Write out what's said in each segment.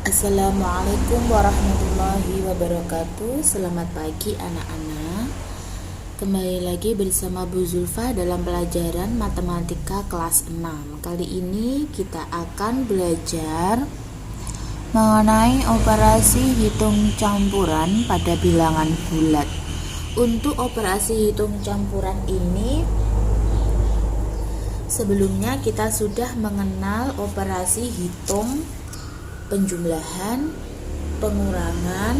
Assalamualaikum warahmatullahi wabarakatuh. Selamat pagi anak-anak. Kembali lagi bersama Bu Zulfa dalam pelajaran matematika kelas 6. Kali ini kita akan belajar mengenai operasi hitung campuran pada bilangan bulat. Untuk operasi hitung campuran ini, sebelumnya kita sudah mengenal operasi hitung penjumlahan, pengurangan,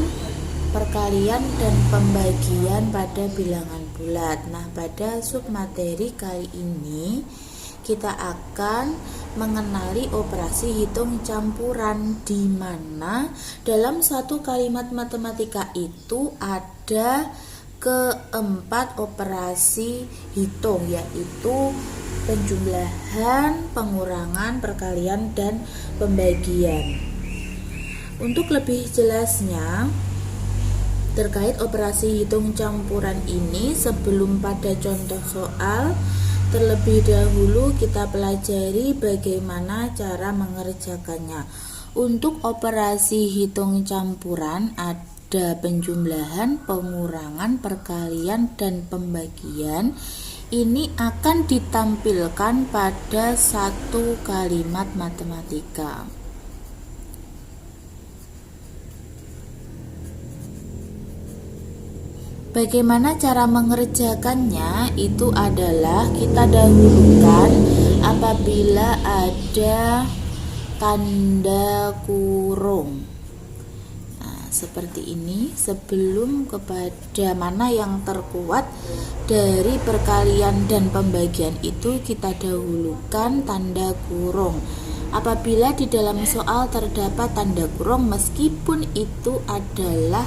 perkalian, dan pembagian pada bilangan bulat. Nah, pada submateri kali ini kita akan mengenali operasi hitung campuran, di mana dalam satu kalimat matematika itu ada keempat operasi hitung, yaitu penjumlahan, pengurangan, perkalian, dan pembagian. Untuk lebih jelasnya terkait operasi hitung campuran ini, sebelum pada contoh soal, terlebih dahulu kita pelajari bagaimana cara mengerjakannya. Untuk operasi hitung campuran ada penjumlahan, pengurangan, perkalian, dan pembagian. Ini akan ditampilkan pada satu kalimat matematika. Bagaimana cara mengerjakannya? Itu adalah kita dahulukan apabila ada tanda kurung. Nah, seperti ini. Sebelum kepada mana yang terkuat dari perkalian dan pembagian itu, kita dahulukan tanda kurung. Apabila di dalam soal terdapat tanda kurung, meskipun itu adalah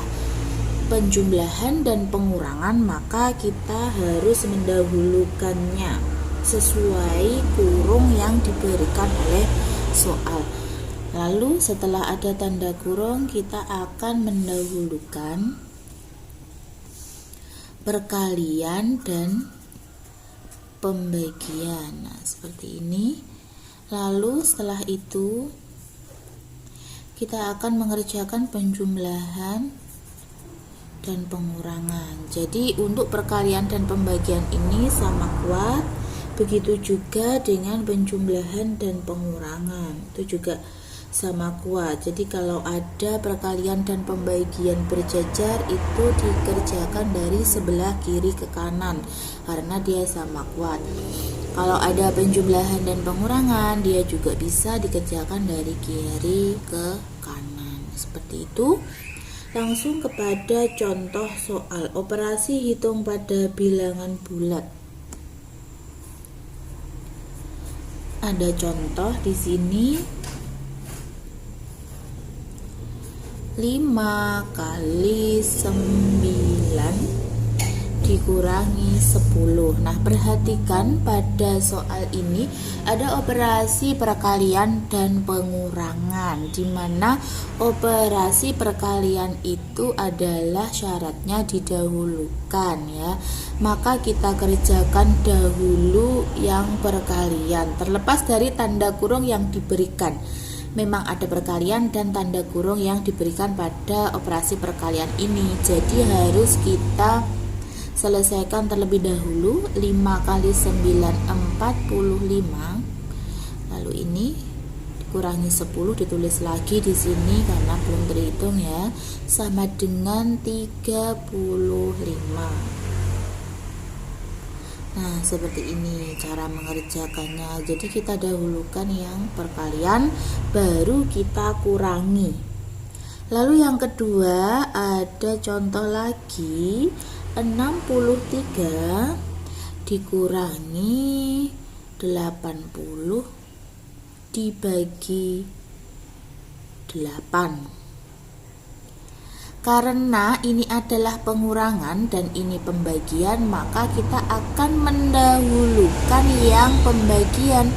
penjumlahan dan pengurangan, maka kita harus mendahulukannya sesuai kurung yang diberikan oleh soal. Lalu setelah ada tanda kurung, kita akan mendahulukan perkalian dan pembagian. Nah, seperti ini. Lalu setelah itu kita akan mengerjakan penjumlahan dan pengurangan. Jadi untuk perkalian dan pembagian ini sama kuat. Begitu juga dengan penjumlahan dan pengurangan, itu juga sama kuat. Jadi kalau ada perkalian dan pembagian berjajar, itu dikerjakan dari sebelah kiri ke kanan karena dia sama kuat. Kalau ada penjumlahan dan pengurangan, dia juga bisa dikerjakan dari kiri ke kanan. Seperti itu. Langsung kepada contoh soal operasi hitung pada bilangan bulat. Ada contoh di sini. 5 kali 9 dikurangi 10. Nah, perhatikan pada soal ini ada operasi perkalian dan pengurangan, di mana operasi perkalian itu adalah syaratnya didahulukan, ya. Maka kita kerjakan dahulu yang perkalian, terlepas dari tanda kurung yang diberikan. Memang ada perkalian dan tanda kurung yang diberikan pada operasi perkalian ini, jadi harus kita selesaikan terlebih dahulu. 5 kali 9 45. Lalu ini dikurangi 10, ditulis lagi di sini karena belum terhitung, ya, sama dengan 35. Nah, seperti ini cara mengerjakannya. Jadi kita dahulukan yang perkalian, baru kita kurangi. Lalu yang kedua, ada contoh lagi. 63 dikurangi 80 dibagi 8. Karena ini adalah pengurangan dan ini pembagian, maka kita akan mendahulukan yang pembagian.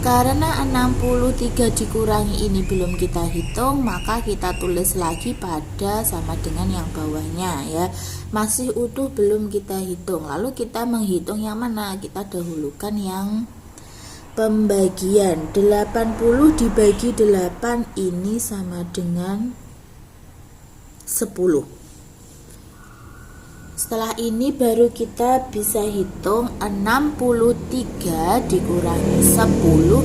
Karena 63 dikurangi ini belum kita hitung, maka kita tulis lagi pada sama dengan yang bawahnya, ya. Masih utuh belum kita hitung. Lalu kita menghitung yang mana? Kita dahulukan yang pembagian. 80 dibagi 8 ini sama dengan 10. Setelah ini baru kita bisa hitung 63 dikurangi 10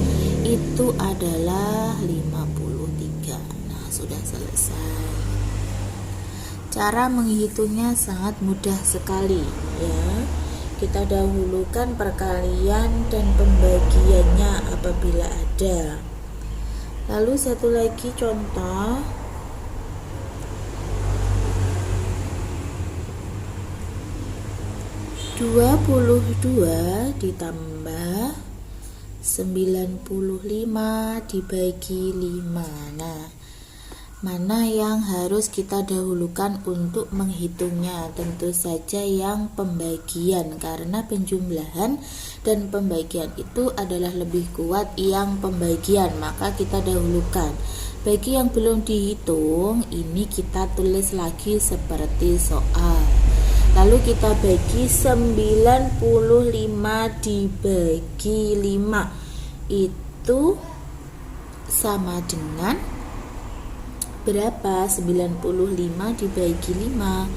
itu adalah 53. Nah, sudah selesai. Cara menghitungnya sangat mudah sekali ya. Kita dahulukan perkalian dan pembagiannya apabila ada. Lalu satu lagi contoh. 22 ditambah 95 dibagi 5. Nah, mana yang harus kita dahulukan untuk menghitungnya? Tentu saja yang pembagian, karena penjumlahan dan pembagian itu adalah lebih kuat yang pembagian, maka kita dahulukan. Bagi yang belum dihitung, ini kita tulis lagi seperti soal. Lalu kita bagi 95 dibagi 5 itu sama dengan berapa? 95 dibagi 5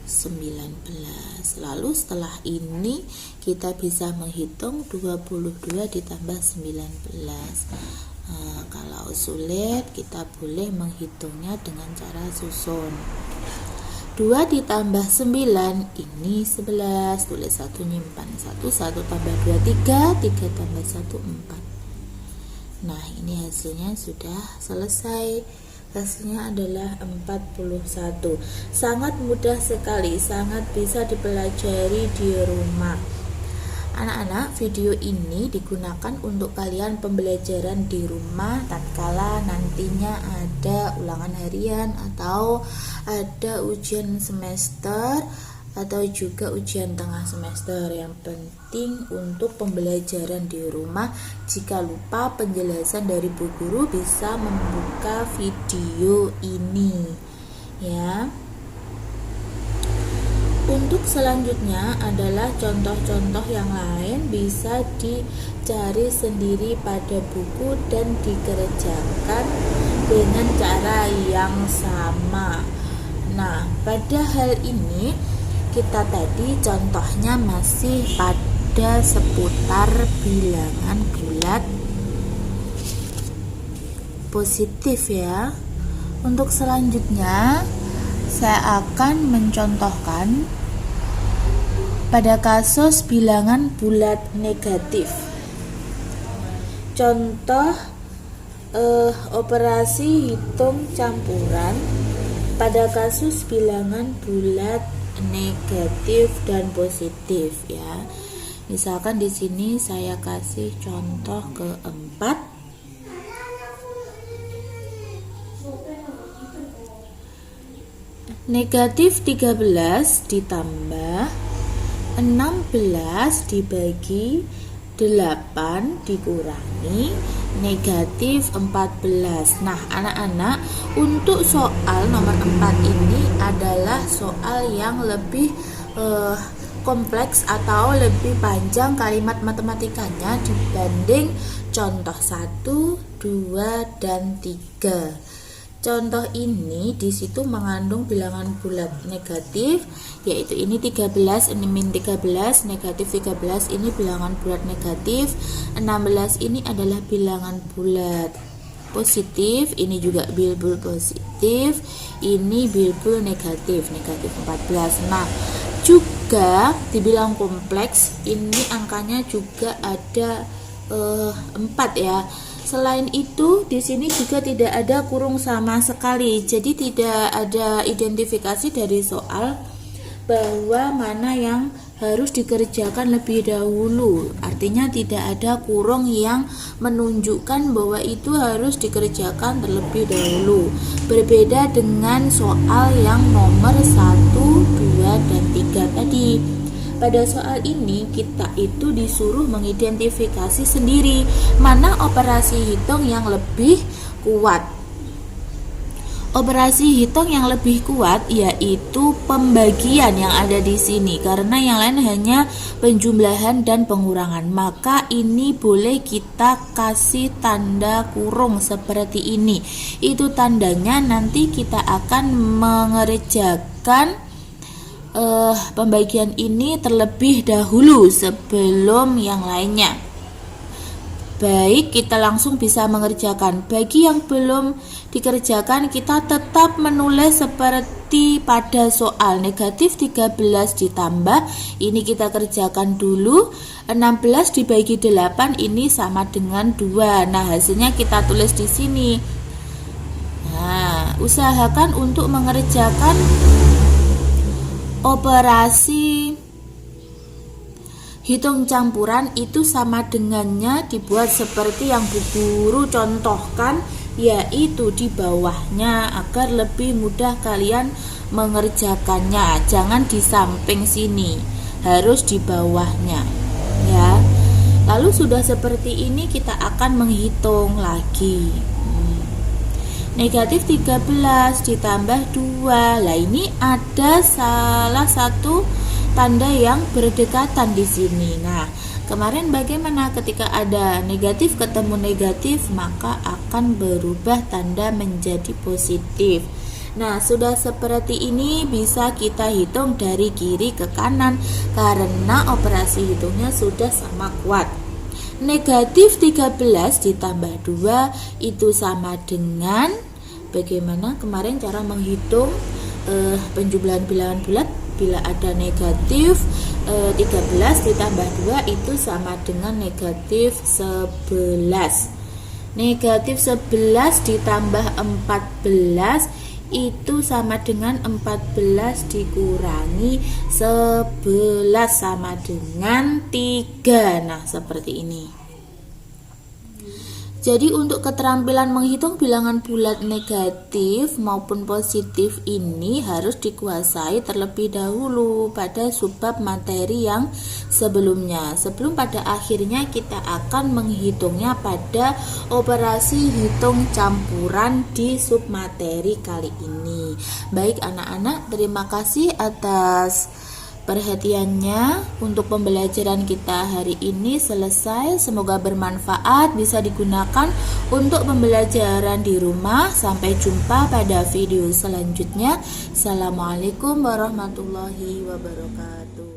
19. Lalu setelah ini kita bisa menghitung 22 ditambah 19. Nah, kalau sulit kita boleh menghitungnya dengan cara susun. 2 ditambah 9 ini 11. Tulis 1, nyimpan 1. 1 tambah 2 3. 3 tambah 1 4. Nah, ini hasilnya sudah selesai. Hasilnya adalah 41. Sangat mudah sekali, sangat bisa dipelajari di rumah. Anak-anak, video ini digunakan untuk kalian pembelajaran di rumah tatkala nantinya ada ulangan harian atau ada ujian semester atau juga ujian tengah semester. Yang penting untuk pembelajaran di rumah, jika lupa penjelasan dari Bu Guru bisa membuka video ini ya. Untuk selanjutnya adalah contoh-contoh yang lain bisa dicari sendiri pada buku dan dikerjakan dengan cara yang sama. Nah, pada hal ini kita tadi contohnya masih pada seputar bilangan bulat positif ya. Untuk selanjutnya saya akan mencontohkan pada kasus bilangan bulat negatif. Contoh operasi hitung campuran pada kasus bilangan bulat negatif dan positif ya. Misalkan di sini saya kasih contoh keempat. Negatif 13 ditambah 16 dibagi 8 dikurangi negatif 14. Nah, anak-anak, untuk soal nomor 4 ini adalah soal yang lebih kompleks atau lebih panjang kalimat matematikanya dibanding contoh 1, 2, dan 3. Contoh ini di situ mengandung bilangan bulat negatif, yaitu ini 13, ini min 13, negatif 13 ini bilangan bulat negatif, 16 ini adalah bilangan bulat positif, ini juga bilbul positif, ini bilbul negatif, negatif 14. Nah, juga dibilang kompleks, ini angkanya juga ada 4 ya. Selain itu, di sini juga tidak ada kurung sama sekali. Jadi tidak ada identifikasi dari soal bahwa mana yang harus dikerjakan lebih dahulu. Artinya tidak ada kurung yang menunjukkan bahwa itu harus dikerjakan terlebih dahulu. Berbeda dengan soal yang nomor 1, 2, dan 3 tadi. Pada soal ini kita itu disuruh mengidentifikasi sendiri mana operasi hitung yang lebih kuat. Operasi hitung yang lebih kuat yaitu pembagian yang ada di sini, karena yang lain hanya penjumlahan dan pengurangan. Maka ini boleh kita kasih tanda kurung seperti ini. Itu tandanya nanti kita akan mengerjakan pembagian ini terlebih dahulu sebelum yang lainnya. Baik, kita langsung bisa mengerjakan. Bagi yang belum dikerjakan, kita tetap menulis seperti pada soal. Negatif 13 ditambah, ini kita kerjakan dulu. 16 dibagi 8, ini sama dengan 2. Nah, hasilnya kita tulis di sini. Nah, usahakan untuk mengerjakan operasi hitung campuran itu sama dengannya dibuat seperti yang Bu Guru contohkan, yaitu di bawahnya, agar lebih mudah kalian mengerjakannya. Jangan di samping sini, harus di bawahnya ya. Lalu sudah seperti ini kita akan menghitung lagi. Negatif 13 ditambah 2. Lah ini ada salah satu tanda yang berdekatan di sini. Nah, kemarin bagaimana ketika ada negatif ketemu negatif, maka akan berubah tanda menjadi positif. Nah, sudah seperti ini bisa kita hitung dari kiri ke kanan karena operasi hitungnya sudah sama kuat. Negatif 13 ditambah 2 itu sama dengan, bagaimana kemarin cara menghitung penjumlahan bilangan bulat? Bila ada negatif 13 ditambah 2 itu sama dengan negatif 11. Negatif 11 ditambah 14 itu sama dengan 14 dikurangi 11 sama dengan 3. Nah, seperti ini. Jadi untuk keterampilan menghitung bilangan bulat negatif maupun positif ini harus dikuasai terlebih dahulu pada subbab materi yang sebelumnya, sebelum pada akhirnya kita akan menghitungnya pada operasi hitung campuran di submateri kali ini. Baik anak-anak, terima kasih atas perhatiannya. Untuk pembelajaran kita hari ini selesai. Semoga bermanfaat, bisa digunakan untuk pembelajaran di rumah. Sampai jumpa pada video selanjutnya. Assalamualaikum warahmatullahi wabarakatuh.